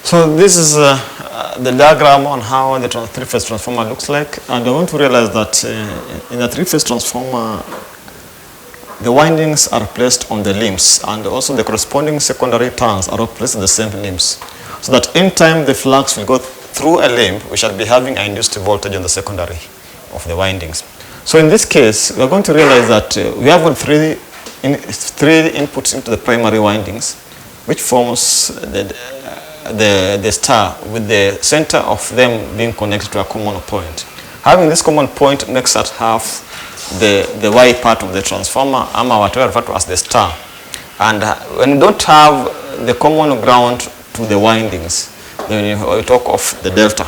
So this is the diagram on how the three-phase transformer looks like, and I want to realize that in a three-phase transformer, the windings are placed on the limbs, and also the corresponding secondary turns are all placed in the same limbs, so that in time the flux will go through a limb, we shall be having an induced voltage on the secondary of the windings. So in this case, we are going to realize that we have got three inputs into the primary windings, which forms the star, with the center of them being connected to a common point. Having this common point makes us have the Y part of the transformer, or whatever referred to as the star. And when you don't have the common ground to the windings, then we talk of the delta.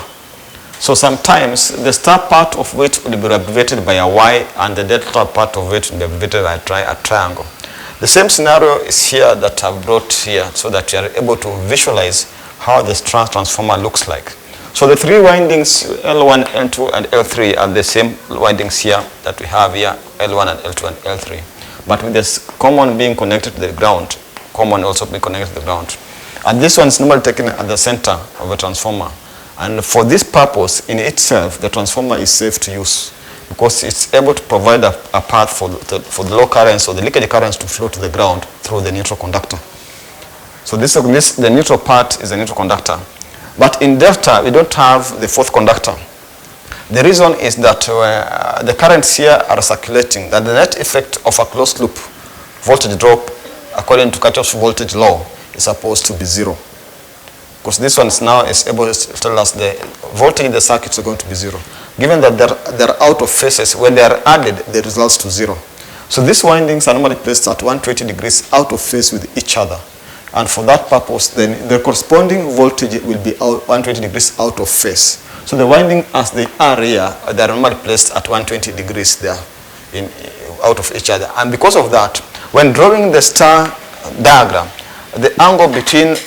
So sometimes the star part of which will be abbreviated by a Y, and the delta part of which will be abbreviated by a triangle. The same scenario is here that I've brought here, so that you are able to visualize how this transformer looks like. So the three windings, L1, L2, and L3, are the same windings here that we have here, L1 and L2 and L3. But with this common being connected to the ground, common also being connected to the ground. And this one is normally taken at the center of a transformer. And for this purpose, in itself, the transformer is safe to use, because it's able to provide a path for the low currents or the leakage currents to flow to the ground through the neutral conductor. So the neutral part is the neutral conductor. But in delta, we don't have the fourth conductor. The reason is that the currents here are circulating, that the net effect of a closed loop voltage drop, according to Kirchhoff's voltage law, is supposed to be zero. Because this one is able to tell us the voltage in the circuits are going to be zero. Given that they're out of phases, when they are added, they results to zero. So these windings are normally placed at 120 degrees out of phase with each other. And for that purpose, then the corresponding voltage will be 120 degrees out of phase. So the winding as they are here, they are normally placed at 120 degrees there, out of each other. And because of that, when drawing the star diagram, the angle between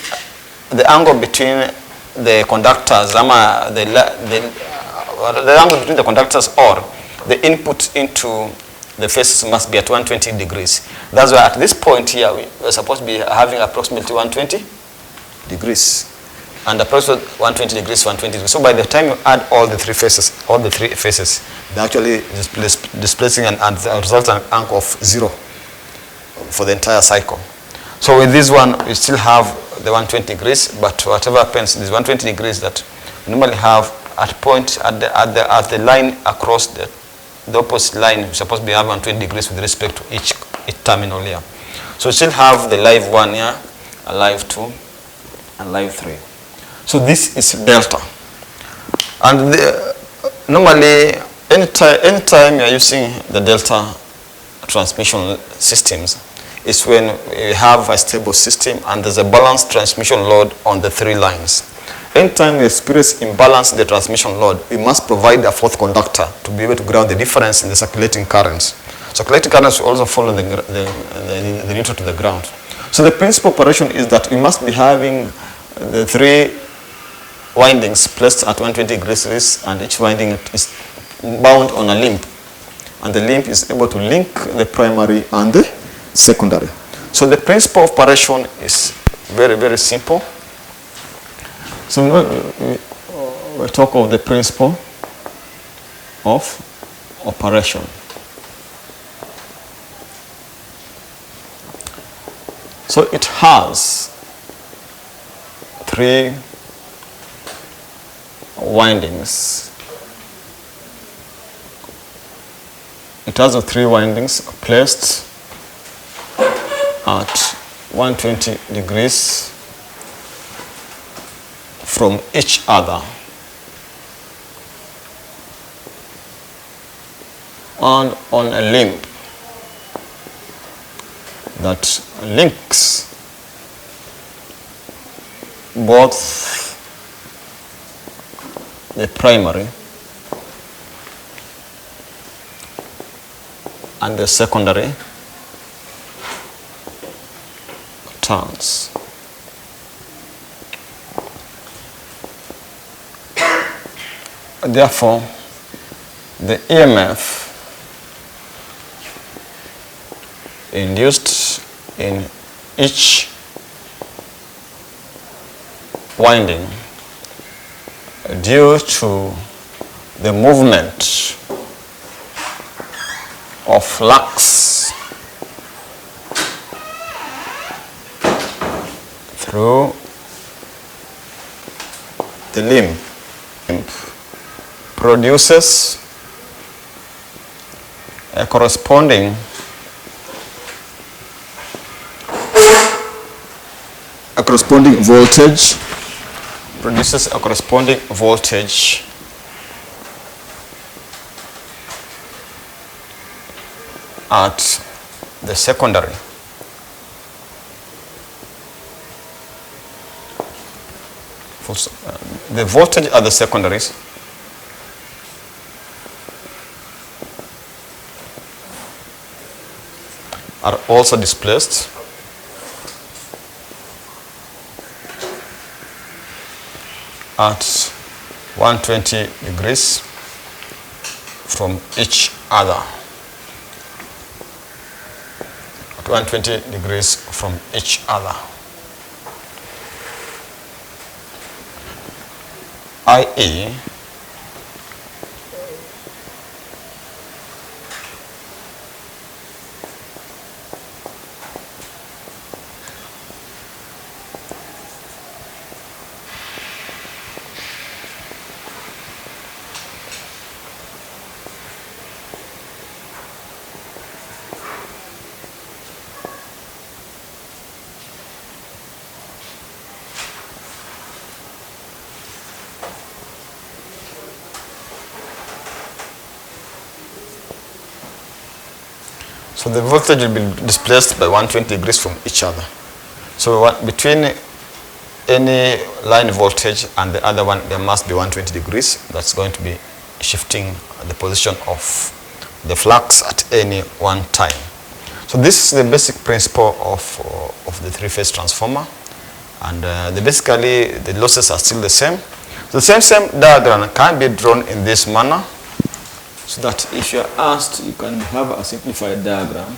the conductors, the angle between the conductors or the input into the phases must be at 120 degrees. That's why at this point here, we're supposed to be having approximately 120 degrees. And approximately 120 degrees, 120 degrees. So by the time you add all the three phases, they're actually displacing and the resultant angle of zero for the entire cycle. So with this one, we still have the 120 degrees, but whatever happens, this 120 degrees that we normally have at the line across the opposite line, we're supposed to be having 120 degrees with respect to each terminal here. So we still have the live 1 here, a live 2, and live 3. So this is delta. And normally, anytime you're using the delta transmission systems, is when we have a stable system and there's a balanced transmission load on the three lines. Anytime we experience imbalance in the transmission load, we must provide a fourth conductor to be able to ground the difference in the circulating currents. Circulating currents will also follow the neutral to the ground. So the principal operation is that we must be having the three windings placed at 120 degrees, and each winding is bound on a limb. And the limb is able to link the primary and the secondary. So the principal operation is very, very simple. So we talk of the principle of operation. So it has three windings. It has the three windings placed at 120 degrees from each other, and on a limb that links both the primary and the secondary turns. Therefore, the EMF induced in each winding due to the movement of flux through the limb produces a corresponding voltage, produces a corresponding voltage at the secondary. The voltage at the secondaries are also displaced at 120 degrees from each other. At 120 degrees from each other. i.e. So the voltage will be displaced by 120 degrees from each other. So between any line voltage and the other one, there must be 120 degrees. That's going to be shifting the position of the flux at any one time. So this is the basic principle of the three-phase transformer. And basically, the losses are still the same. The same diagram can be drawn in this manner, so that if you are asked, you can have a simplified diagram.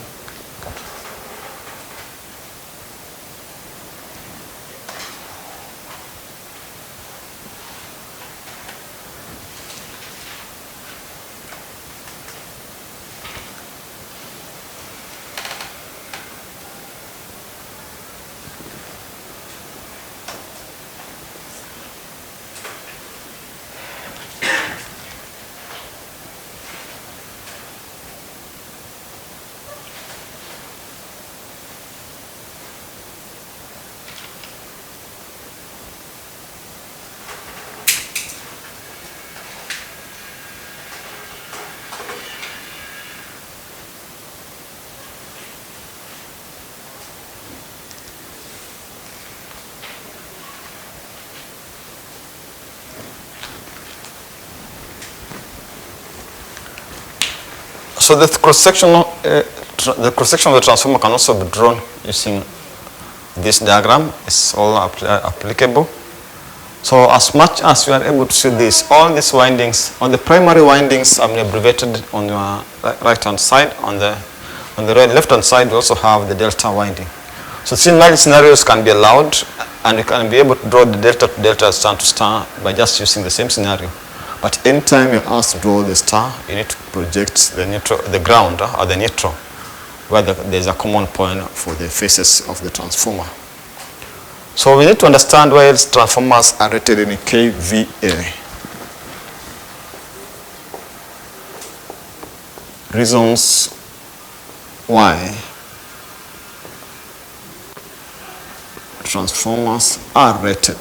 So the cross-section of the transformer can also be drawn using this diagram. It's all applicable. So as much as you are able to see this, all these windings, on the primary windings are abbreviated on your right-hand side. On the left-hand side, we also have the delta winding. So similar scenarios can be allowed, and you can be able to draw the delta to delta, star to star by just using the same scenario. But anytime you're asked to draw the star, you need to project the neutral, the ground or the neutral, where there's a common point for the faces of the transformer. So we need to understand why transformers are rated in kVA. Reasons why transformers are rated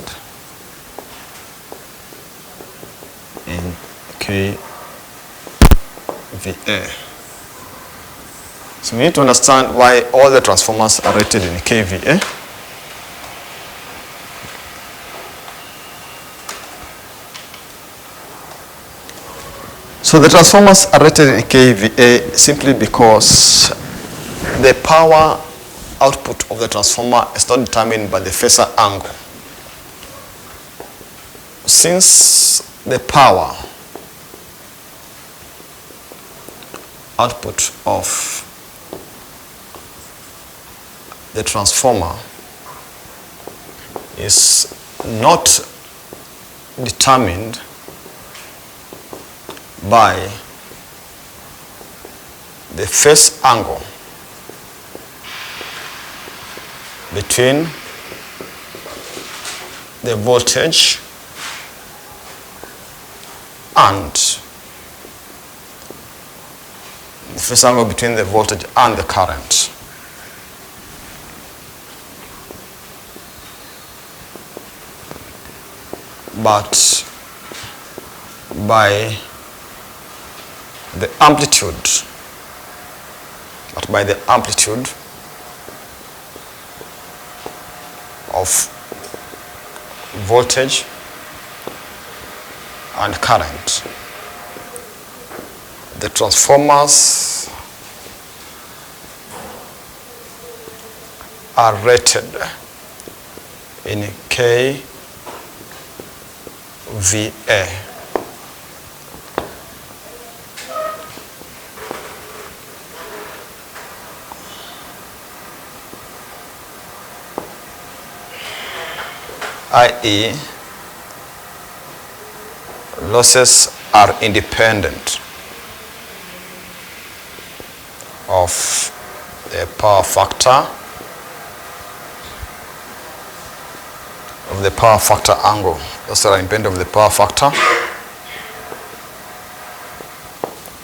in kVA. So we need to understand why all the transformers are rated in kVA. So the transformers are rated in kVA simply because the power output of the transformer is not determined by the phasor angle. Since the power output of the transformer is not determined by the phase angle between the voltage and the phase angle between the voltage and the current. But by the amplitude of voltage and current. The transformers are rated in kVA. i.e., losses are independent of the power factor angle. Losses are independent of the power factor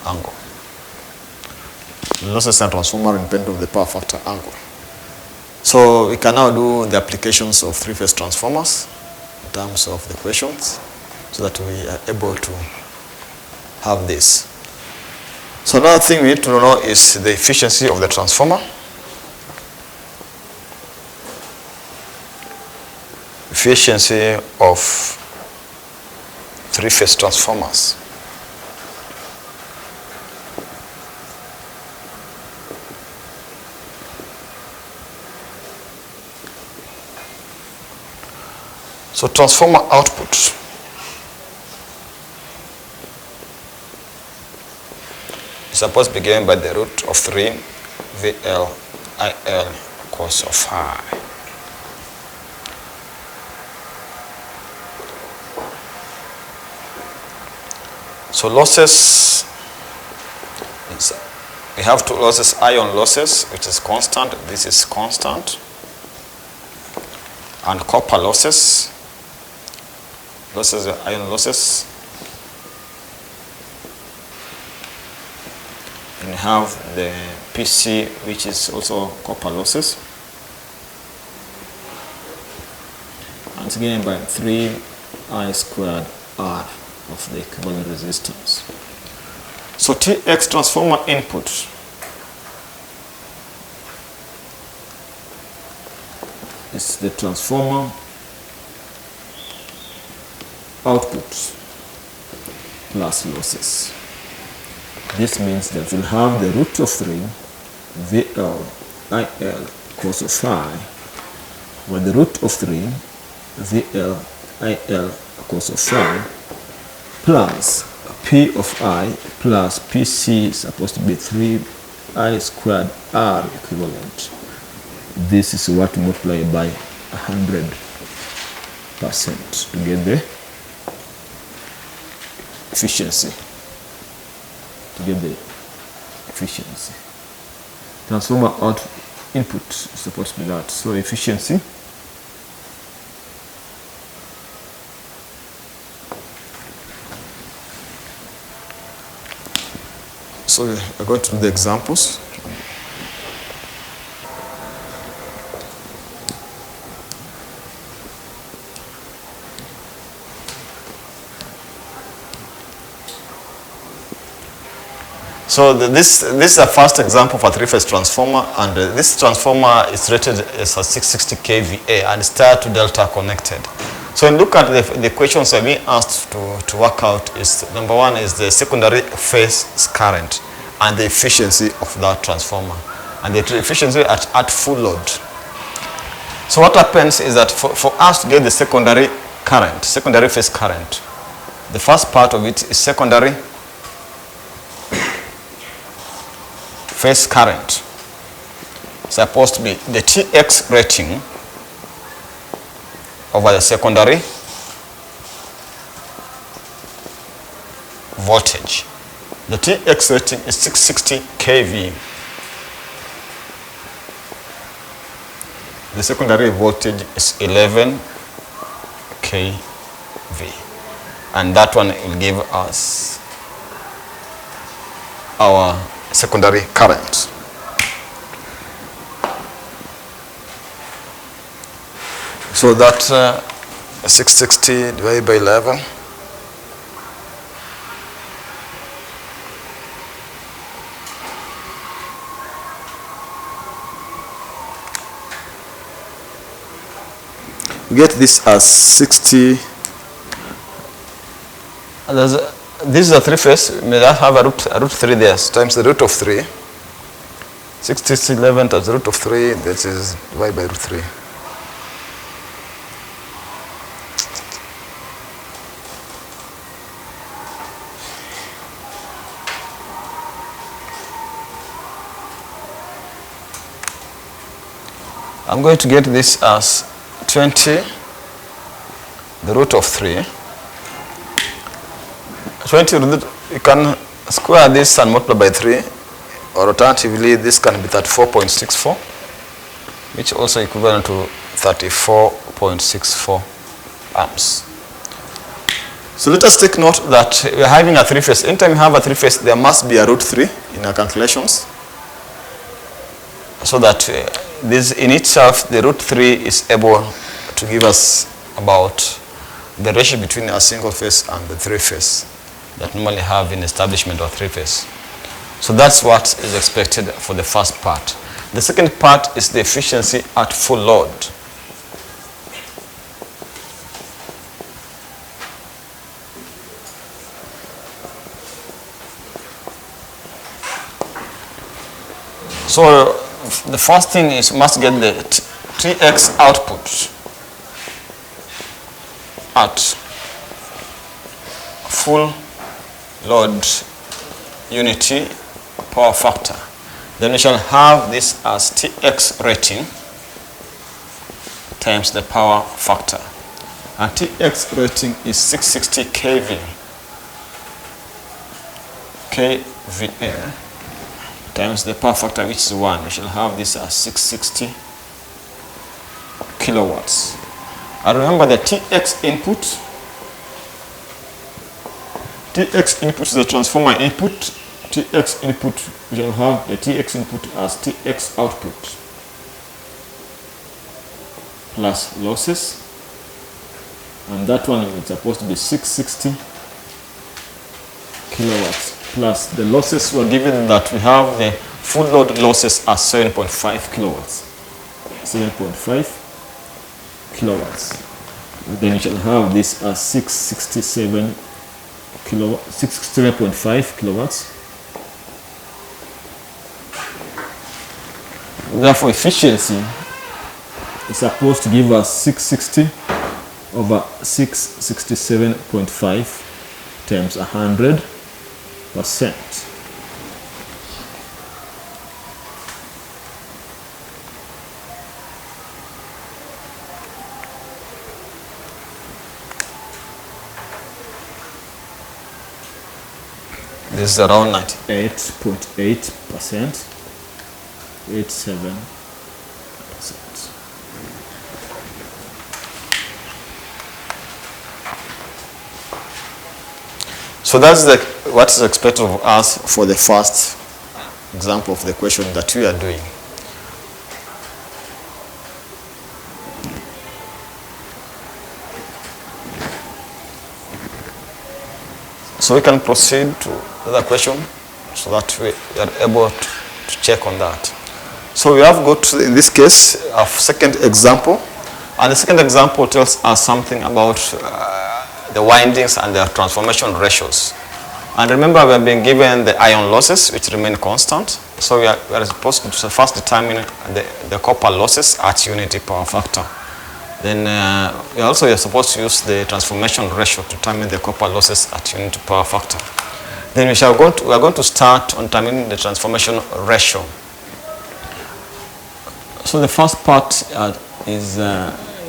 angle. Losses and transformer are independent of the power factor angle. So we can now do the applications of three-phase transformers in terms of the questions, so that we are able to have this. So another thing we need to know is the efficiency of the transformer. Efficiency of three-phase transformers. So transformer output is supposed to be given by the root of 3 VL IL cos of phi. So losses, we have two losses, ion losses, which is constant. This is constant. And copper losses. Losses are ion losses. And we have the PC, which is also copper losses. And it's given by 3I squared R of the equivalent resistance. So TX transformer input is the transformer output plus losses. This means that we'll have the root of 3 VL IL cos of phi, where the root of 3 VL IL cos of phi plus P of I plus PC is supposed to be 3I squared R equivalent. This is what we multiply by 100% to get the efficiency. Transformer out input is supposed to be that. So efficiency So I go to the examples. So this is a first example for a three-phase transformer, and this transformer is rated as a 660 kVA and star to delta connected. So when you look at the questions that are being asked to work out, is number one is the secondary phase current and the efficiency of that transformer, and the efficiency at full load. So what happens is that for us to get the secondary phase current, the first part of it is secondary phase current. Supposed to be the TX rating over the secondary voltage. The TX rating is 660 kV. The secondary voltage is 11 kV. And that one will give us our secondary current. So that 660 divided by 11. We get this as 60. This is a three-phase. May that have a root 3 there times the root of 3. 60 11 times the root of 3. That is divided by root 3. I'm going to get this as 20, the root of 3. 20, you can square this and multiply by 3, or alternatively, this can be 34.64, which also equivalent to 34.64 amps. So let us take note that we are having a three-phase. Anytime you have a three-phase, there must be a root 3 in our calculations, so that this in itself, the root 3 is able to give us about the ratio between a single phase and the three-phase that normally have in establishment of three-phase. So that's what is expected for the first part. The second part is the efficiency at full load. So the first thing is must get the TX output at full load unity power factor. Then we shall have this as TX rating times the power factor. And TX rating is 660 kVA times the power factor, which is 1. We shall have this as 660 kilowatts. And remember the TX input. TX input is the transformer input. TX input, we shall have the TX input as TX output plus losses. And that one is supposed to be 660 kilowatts. Plus the losses were given that we have the full load losses as 7.5 kilowatts. 7.5 kilowatts. Then you shall have this as 667.5 kilowatts. Therefore, efficiency is supposed to give us 660 over 667.5 times 100%. This is around 98.8%, 87%. So that's what is expected of us for the first example of the question that we are doing. So we can proceed to the other question so that we are able to check on that. So we have got, in this case, a second example. And the second example tells us something about the windings and their transformation ratios. And remember, we have been given the iron losses, which remain constant. So we are supposed to first determine the copper losses at unity power factor. Then we are supposed to use the transformation ratio to determine the copper losses at unity power factor. Then we are going to start on determining the transformation ratio. So the first part is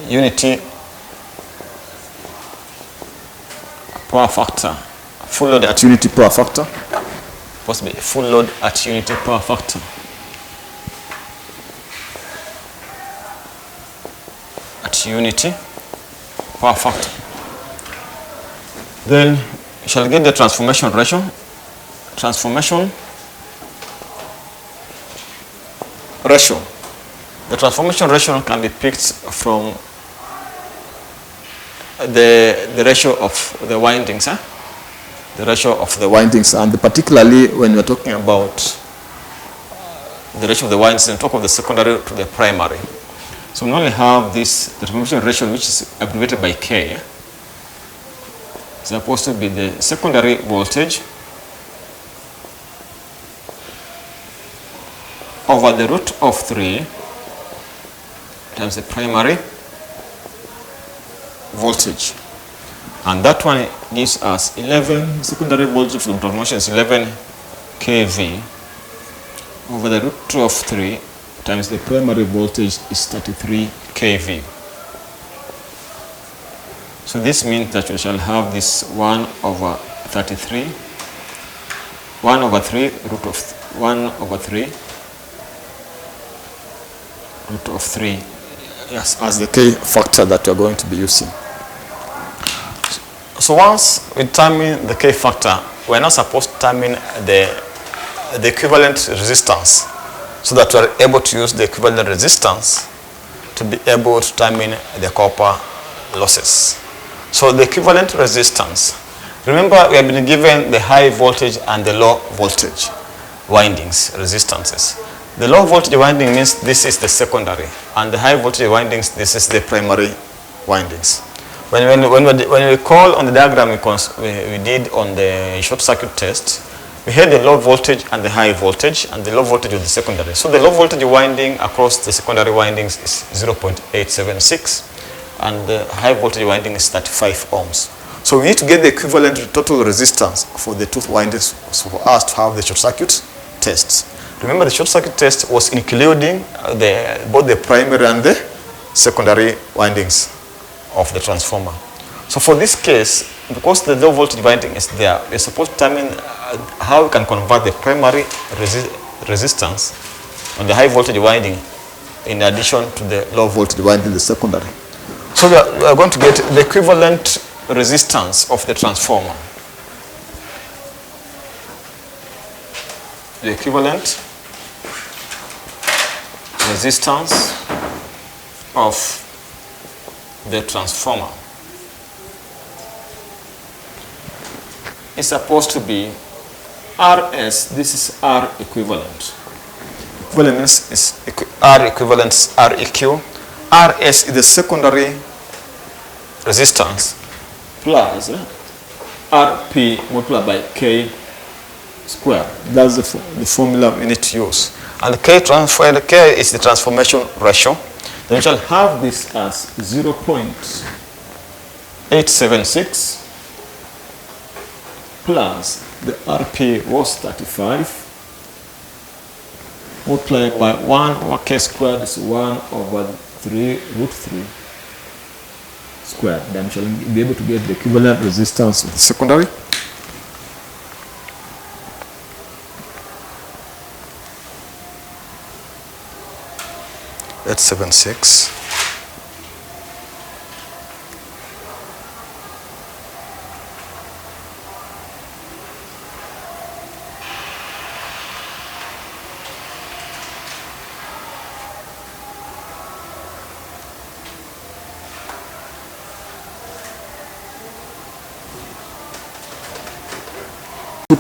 unity power factor, full load at unity power factor, supposed to be full load at unity power factor. At unity power factor. Then you shall get the transformation ratio. Transformation ratio. The transformation ratio can be picked from the ratio of the windings, the ratio of the windings, and particularly when we're talking about the ratio of the windings, and talk of the secondary to the primary. So we only have this transformation ratio, which is abbreviated by K. It's supposed to be the secondary voltage over the root of 3 times the primary voltage, and that one gives us 11. Secondary voltage from transformation is 11 kV over the root of 3 times the primary voltage is 33 kV. So this means that we shall have this 1 over 33, 1 over 3 root of 1 over 3 root of 3, yes, as the K factor that we are going to be using. So once we determine the K factor, we are not supposed to determine the equivalent resistance, so that we are able to use the equivalent resistance to be able to determine the copper losses. So the equivalent resistance, remember we have been given the high voltage and the low voltage windings resistances. The low voltage winding means this is the secondary, and the high voltage windings, this is the primary windings. When we call on the diagram we did on the short circuit test, we had the low voltage and the high voltage, and the low voltage was the secondary. So the low voltage winding across the secondary windings is 0.876, and the high voltage winding is 35 ohms. So we need to get the equivalent total resistance for the two windings for us to have the short circuit tests. Remember, the short circuit test was including both the primary and the secondary windings of the transformer. So for this case, because the low voltage winding is there, we're supposed to determine how we can convert the primary resistance on the high voltage winding in addition to the low voltage winding, the secondary. So we are going to get the equivalent resistance of the transformer. The equivalent resistance of the transformer is supposed to be RS. This is R equivalent. Equivalence is R equivalent, R eq. RS is the secondary resistance plus RP multiplied by K square. That's the formula we need to use. And K is the transformation ratio. Then we shall have this as 0.876 plus the RP was 35 multiplied by 1 over K squared is 1 over 3 root 3 squared. Then we shall be able to get the equivalent resistance of the secondary. That's 76.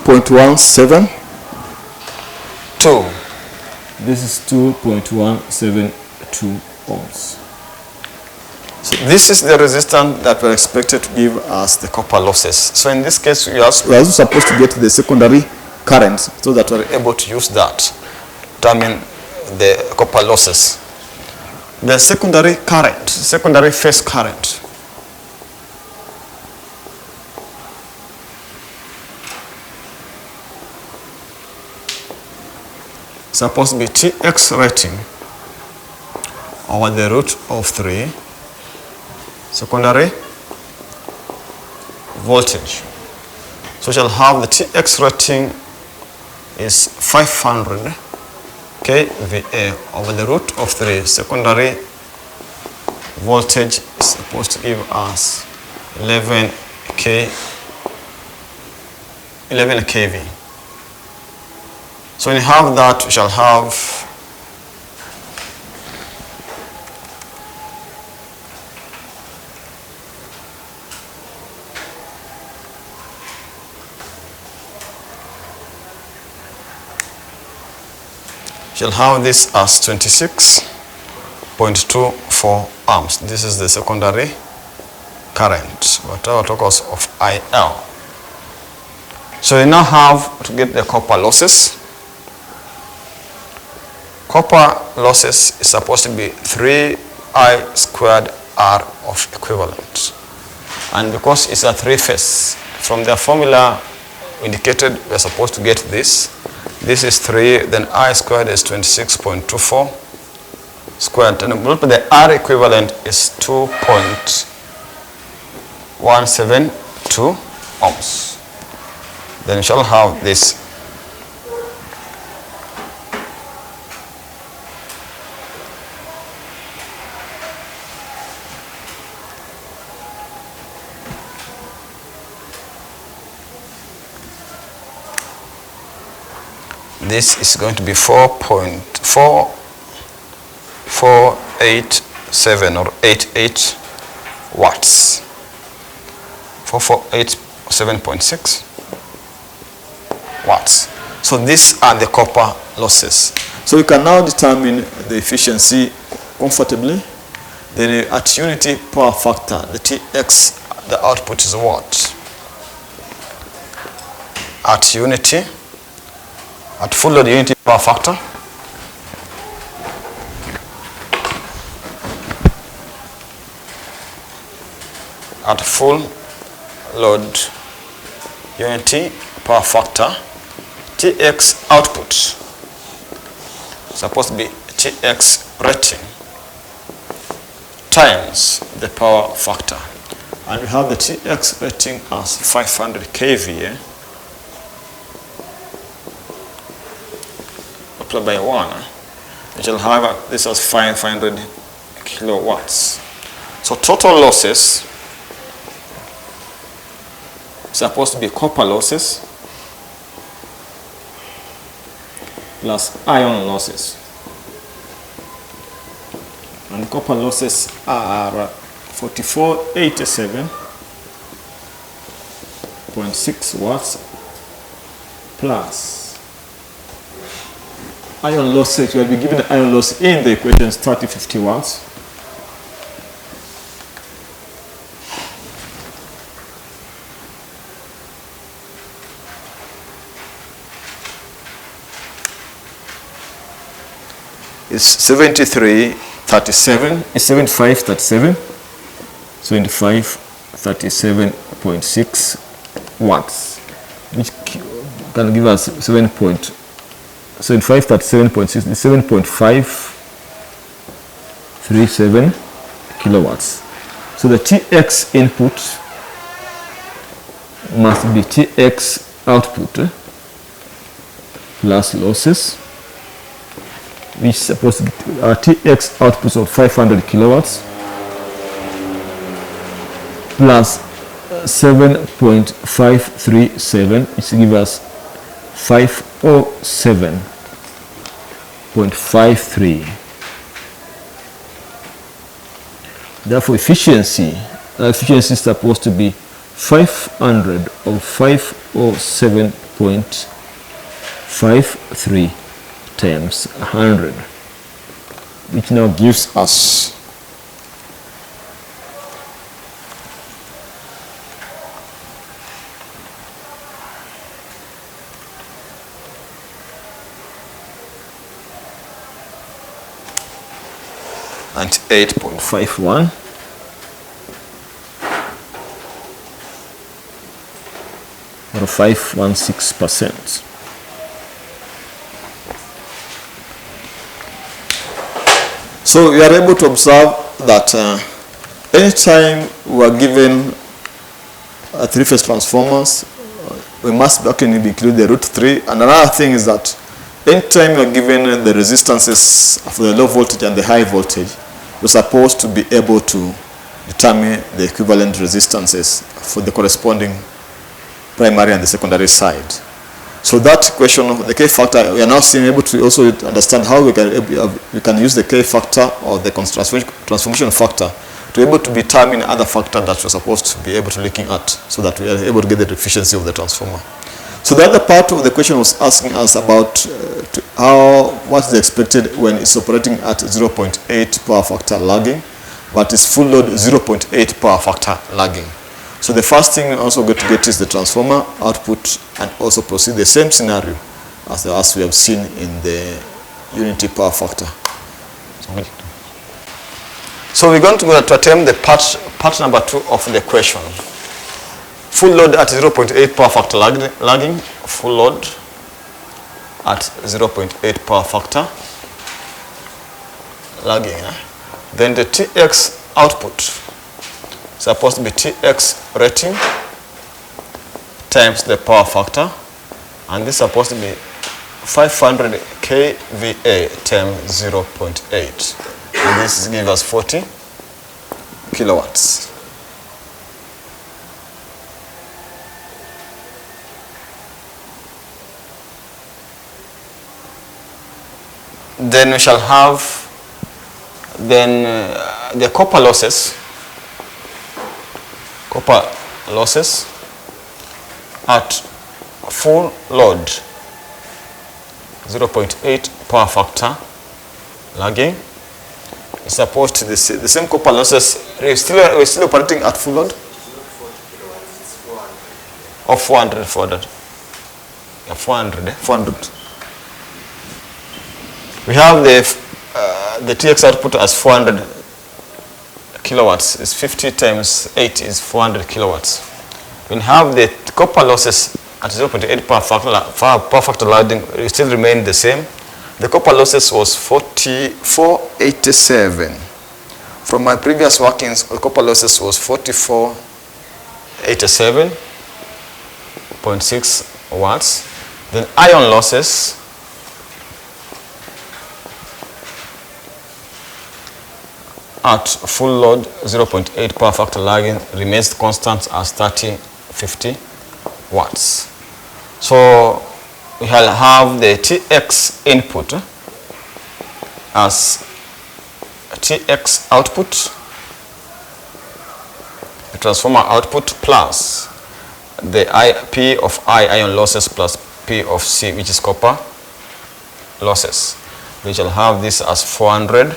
.172. This is 2.172 ohms. So this is the resistance that we're expected to give us the copper losses. So in this case, we are also supposed to get the secondary current so that we're able to use that to determine the copper losses. The secondary current, secondary phase current. Supposed to be Tx rating over the root of 3 secondary voltage. So we shall have the Tx rating is 500 kVA over the root of 3. Secondary voltage is supposed to give us 11 kV. So when you have that, we shall have this as 26.24 amps. This is the secondary current, whatever tokens of IL. So we now have to get the copper losses. Copper losses is supposed to be 3I squared R of equivalent. And because it's a three-phase, from the formula indicated, we're supposed to get this. This is 3, then I squared is 26.24 squared. And the R equivalent is 2.172 ohms. Then we shall have this. This is going to be 4.4487 or 88 watts. 447.6 watts. So these are the copper losses. So we can now determine the efficiency comfortably. Then at unity power factor, the Tx, the output is what? At unity, at full load unity power factor, at full load unity power factor, Tx output supposed to be Tx rating times the power factor. And we have the Tx rating as 500 kVA multiplied by 1. We shall have this as 500 kilowatts. So total losses supposed to be copper losses plus iron losses. And copper losses are 4487.6 watts plus iron losses. You will be given the iron loss in the equations 3050 watts. It's 7537, 7537.6 watts, which can give us 7.537 kilowatts. So the Tx input must be Tx output plus losses, which is supposed to be our Tx output of 500 kilowatts plus 7.537, which gives us 507.53. Therefore, efficiency is supposed to be 500 or 507.53 times 100, which now gives us 8.51 or 516%. So we are able to observe that anytime we are given three-phase transformers, we must actually include the root 3. And another thing is that anytime you're given the resistances for the low voltage and the high voltage, you're supposed to be able to determine the equivalent resistances for the corresponding primary and the secondary side. So that question of the K factor, we are now seeing able to also understand how we can use the K factor or the transformation factor to be able to determine other factors that we're supposed to be able to looking at, so that we are able to get the efficiency of the transformer. So the other part of the question was asking us about what's the expected when it's operating at 0.8 power factor lagging, but it's full load 0.8 power factor lagging. So the first thing also going to get is the transformer output, and also proceed the same scenario as we have seen in the unity power factor. So we're going to attempt the part number 2 of the question. Full load at 0.8 power factor lagging, full load at 0.8 power factor lagging. Then the TX output supposed to be TX rating times the power factor, and this is supposed to be 500 kVA times 0.8, and this gives us 40 kilowatts. Then we shall have the copper losses at full load 0.8 power factor lagging. It's supposed to the same copper losses. We're still operating at full load of 400. Yeah, 400. We have the TX output as 400 kilowatts. Is 50 times 8 is 400 kilowatts. We have the copper losses at 0.8 power factor lagging, it still remain the same. The copper losses was 4487. From my previous workings, the copper losses was 4487.6 watts. Then iron losses at full load 0.8 power factor lagging remains constant as 3050 watts. So we will have the TX input as TX output, the transformer output, plus the P of I iron losses plus P of C, which is copper losses. We shall have this as 400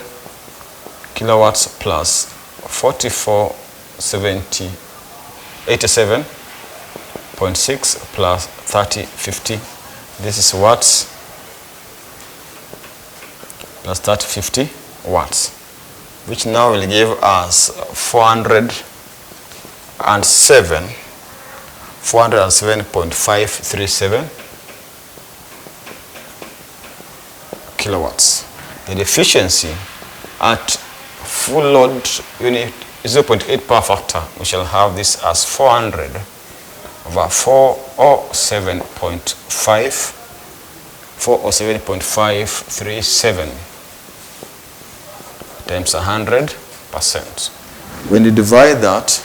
kilowatts plus 87.6 plus 3050. This is watts plus 3050 watts, which now will give us 407.537 kilowatts. The efficiency at full load unit 0.8 power factor, we shall have this as 400 over 407.537 times 100%. When you divide that,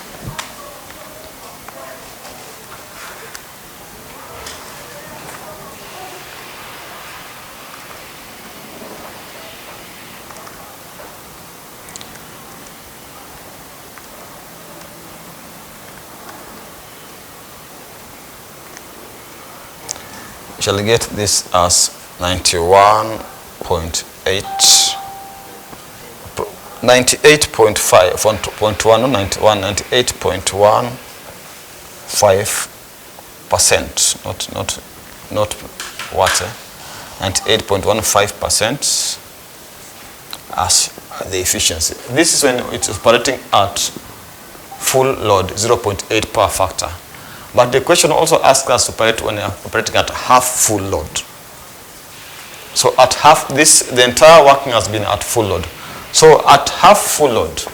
shall get this as 98.15%, not what, 98.15% as the efficiency. This is when it is operating at full load 0.8 power factor. But the question also asks us to operate when operating at half full load. So at half, the entire working has been at full load. So at half full load,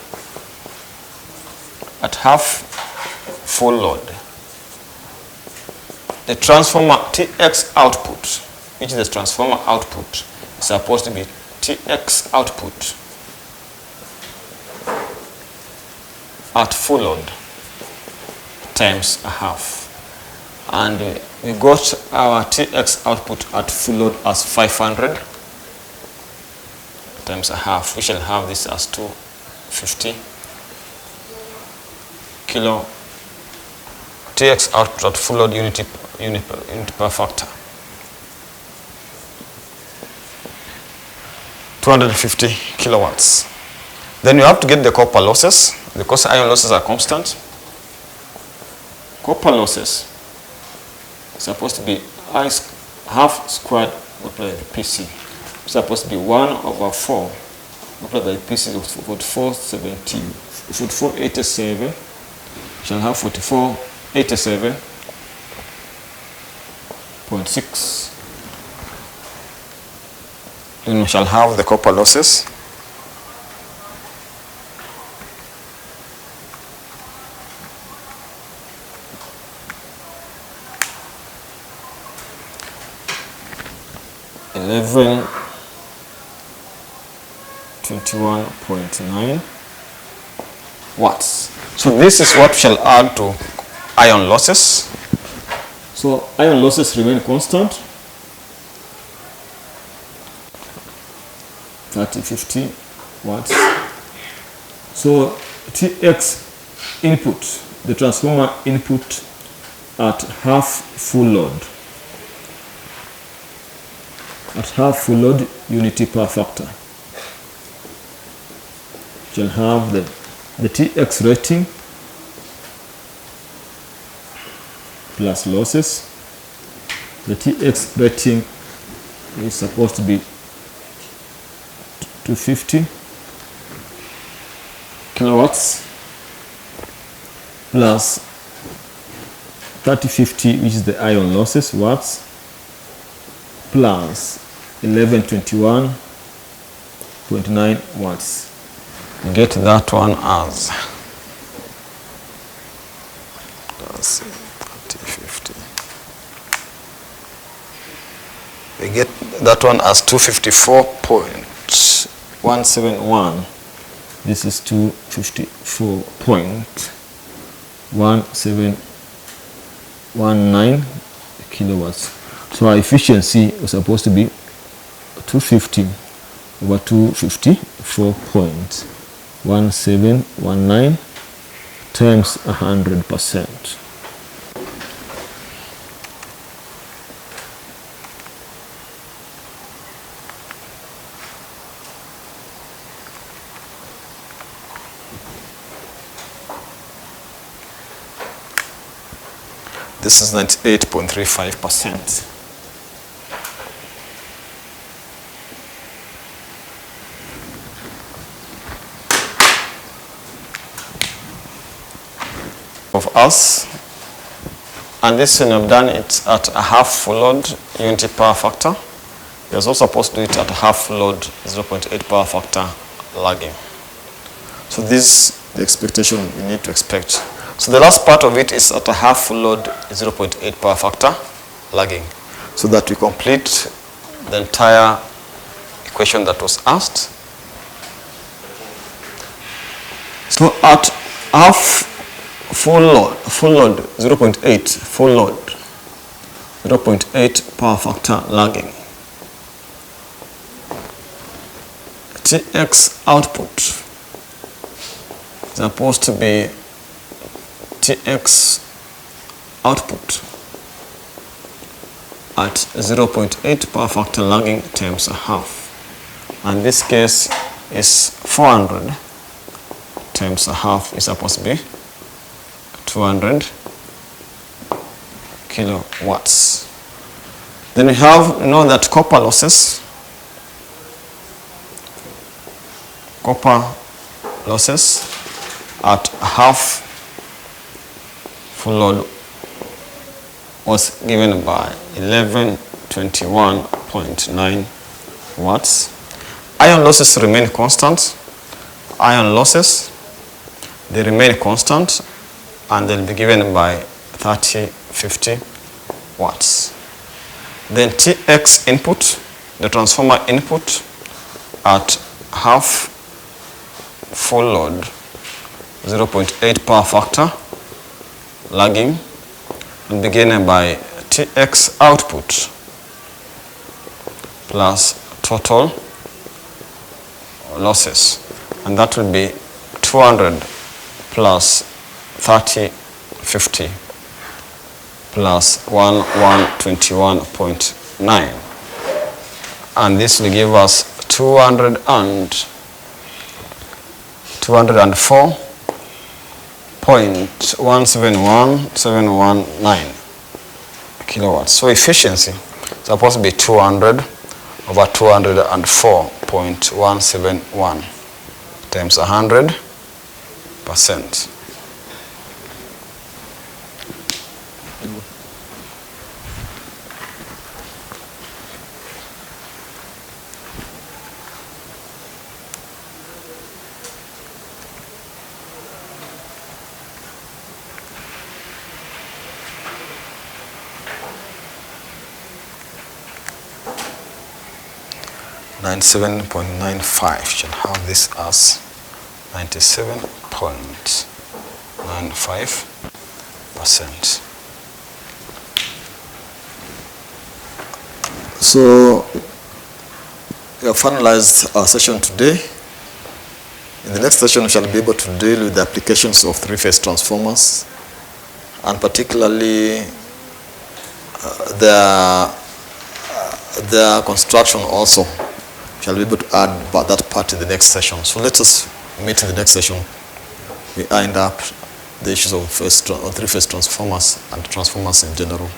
the transformer TX output, which is the transformer output, is supposed to be TX output at full load times a half. And we got our TX output at full load as 500 times a half. We shall have this as 250 kilo TX output at full load unit per factor. 250 kilowatts. Then you have to get the copper losses because iron losses are constant. Copper losses is supposed to be half squared multiplied by PC. It's supposed to be 1/4 multiplied by PC of 4487. Shall have 4487.6. Then we shall have the copper losses. .9 watts. So this is what we shall add to iron losses. So iron losses remain constant, 3050 watts. So TX input, the transformer input at half full load. At half full load unity per factor. Shall have the TX rating plus losses. The TX rating is supposed to be 250 kilowatts plus 3050, which is the iron losses, watts, plus 1121.9 watts. Get that one as, let's see, 3050. We get that one as 254.171. This is 254.1719 kilowatts. So our efficiency was supposed to be 250 over 254.1719 times 100%. This is 98.35%. Of us, and this when I've done it at a half full load unity power factor. You're also supposed to do it at a half load 0.8 power factor lagging. So this is the expectation we need to expect. So the last part of it is at a half full load 0.8 power factor lagging, so that we complete the entire equation that was asked. So at half full load 0.8 full load 0.8 power factor lagging, TX output is supposed to be TX output at 0.8 power factor lagging times a half, and this case is 400 times a half is supposed to be 200 kilowatts. Then we know that copper losses at half full load was given by 1121.9 watts. Iron losses remain constant. Iron losses, they remain constant, and they'll be given by 3050 watts. Then Tx input, the transformer input at half full load, 0.8 power factor, lagging, and beginning by Tx output plus total losses, and that will be 200 plus 30, 50 plus 121.9, and this will give us 204.171719 kilowatts. So efficiency is supposed to be 200 over 204.171 times 100%. $97.95, should have this as 97.95%. So we have finalized our session today. In the next session, we shall be able to deal with the applications of three-phase transformers, and particularly their construction also. Shall be able to add that part in the next session. So let us meet in the next session. We end up the issues of three-phase transformers and transformers in general.